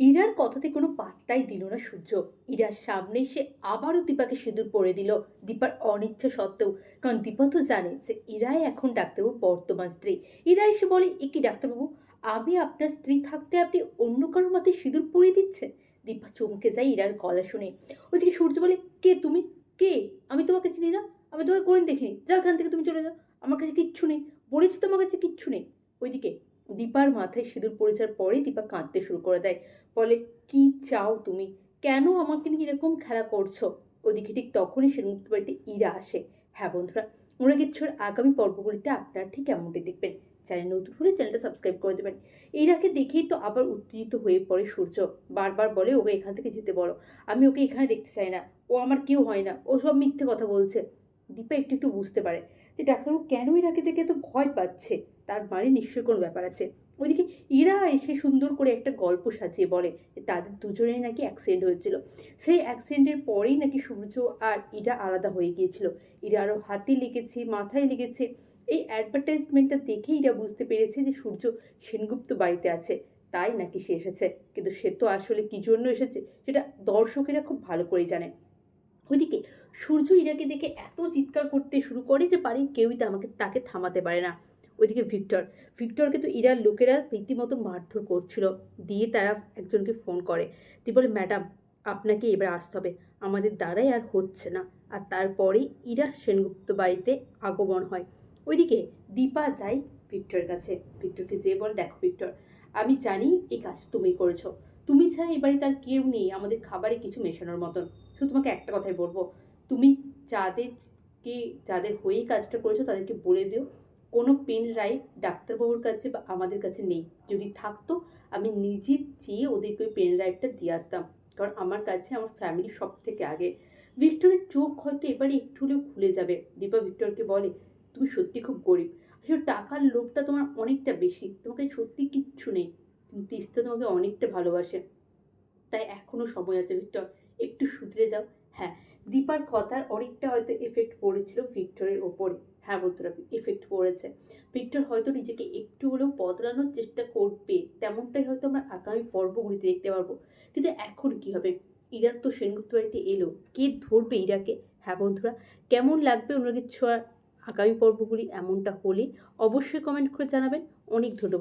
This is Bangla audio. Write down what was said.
ইরার কথাতে কোনো পাত্তাই দিল না সূর্য। ইরার সামনে সে আবারও দীপাকে সিঁদুর পরে দিল, দীপার অনিচ্ছা সত্ত্বেও। কারণ দীপা তো জানে যে ইরাই এখন ডাক্তারবাবুর বর্তমান স্ত্রী। ইরা এসে বলে, এ কি ডাক্তারবাবু, আমি আপনার স্ত্রী থাকতে আপনি অন্য কারোর মাথায় সিঁদুর পরিয়ে দিচ্ছেন? দীপা চমকে যায় ইরার গলা শুনে। ওইদিকে সূর্য বলে, কে তুমি? কে? আমি তোমাকে চিনি না, আমি তোমাকে কোনদিন দেখিনি, যাও এখান থেকে, তুমি চলে যাও, আমার কাছে কিচ্ছু নেই, বলেছি তোমার কাছে কিচ্ছু নেই। ওইদিকে দীপার মাথায় সিঁদুর পড়ে যাওয়ার পরে দীপা কাঁদতে শুরু করে দেয়। বলে, কি চাও তুমি? কেন আমাকে নিয়ে এরকম খেলা করছো? ওদিকে ঠিক তখনই সেনগুপ্ত বাড়িতে ইরা আসে। হ্যাঁ বন্ধুরা, ওরা কিচ্ছুর আগামী পর্বগুলিতে আপনারা ঠিক এমনটাই দেখবেন। চ্যানেল নতুন হলে চ্যানেলটা সাবস্ক্রাইব করে দেবেন। ইরাকে দেখেই তো আবার উত্তেজিত হয়ে পড়ে সূর্য। বারবার বলে, ওকে এখান থেকে যেতে বলো, আমি ওকে এখানে দেখতে চাই না, ও আমার কেউ হয় না, ও সব মিথ্যে কথা বলছে। দীপা একটু একটু বুঝতে পারে যে ডাক্তারবাবু কেন ইরাকে দেখে এত ভয় পাচ্ছে। তার মানে নিশ্চয়ই কোনো ব্যাপার আছে। ওইদিকে ইরা এসে সুন্দর করে একটা গল্প সাজিয়ে বলে যে তাদের দুজনেই নাকি অ্যাক্সিডেন্ট হয়েছিল। সেই অ্যাক্সিডেন্টের পরেই নাকি সূর্য আর ইরা আলাদা হয়ে গিয়েছিল। ইরা আরও হাতে লেগেছে, মাথায় লেগেছে। এই অ্যাডভার্টাইজমেন্টটা দেখে ইরা বুঝতে পেরেছে যে সূর্য সেনগুপ্ত বাড়িতে আছে, তাই নাকি সে এসেছে। কিন্তু সে তো আসলে কি জন্য এসেছে সেটা দর্শকেরা খুব ভালো করেই জানে। ওইদিকে সূর্য ইরাকে দেখে এত চিৎকার করতে শুরু করে যে বাড়ির কেউই তাকে থামাতে পারে না। ওইদিকে ভিক্টরকে তো ইরার লোকেরা রীতিমতো মারধর করছিল। দিয়ে তারা একজনকে ফোন করে, দিয়ে বলে, ম্যাডাম আপনাকে এবার আসতে হবে, আমাদের দ্বারাই আর হচ্ছে না। আর তারপরেই ইরা সেনগুপ্ত বাড়িতে আগমন হয়। ওইদিকে দীপা যায় ভিক্টরের কাছে। ভিক্টরকে যেয়ে বলে, দেখো ভিক্টর, আমি জানি এই কাজ তুমি করেছো, তুমি ছাড়া এই বাড়িতে আর কেউ নেই আমাদের খাবারে কিছু মেশানোর মতন। শুধু তোমাকে একটা কথাই বলবো, তুমি যাদেরকে যাদের হয়েই কাজটা করেছো তাদেরকে বলে দিও কোনো পেন ড্রাইভ ডাক্তারবাবুর কাছে বা আমাদের কাছে নেই। যদি থাকতো আমি নিজে চেয়ে ওদেরকে ওই পেন ড্রাইভটা দিয়ে আসতাম, কারণ আমার কাছে আমার ফ্যামিলি সব থেকে আগে। ভিক্টরের চোখ হয়তো এবারে একটু হলেও খুলে যাবে। দীপা ভিক্টরকে বলে, তুমি সত্যি খুব গরিব, আসলে টাকার লোভটা তোমার অনেকটা বেশি, তোমাকে সত্যি কিচ্ছু নেই, কিন্তু তিস্তা তোমাকে অনেকটা ভালোবাসে, তাই এখনো সময় আছে ভিক্টর, একটু শুধরে যাও। হ্যাঁ, দীপার কথার অনেকটা হয়তো এফেক্ট পড়েছিল ভিক্টরের ওপরে। হ্যাঁ বন্ধুরা, এফেক্ট পড়েছে। ভিক্টর হয়তো নিজেকে একটু হলেও বদলানোর চেষ্টা করবে, তেমনটাই হয়তো আমরা আগামী পর্বগুলিতে দেখতে পারবো। কিন্তু এখন কি হবে? ইরা তো সেনগুপ্ত বাড়িতে এলো, কে ধরবে ইরাকে? হ্যাঁ বন্ধুরা, কেমন লাগবে ওনাকে ছোঁয়ার আগামী পর্বগুলি এমনটা হলে অবশ্যই কমেন্ট করে জানাবেন। অনেক ধন্যবাদ।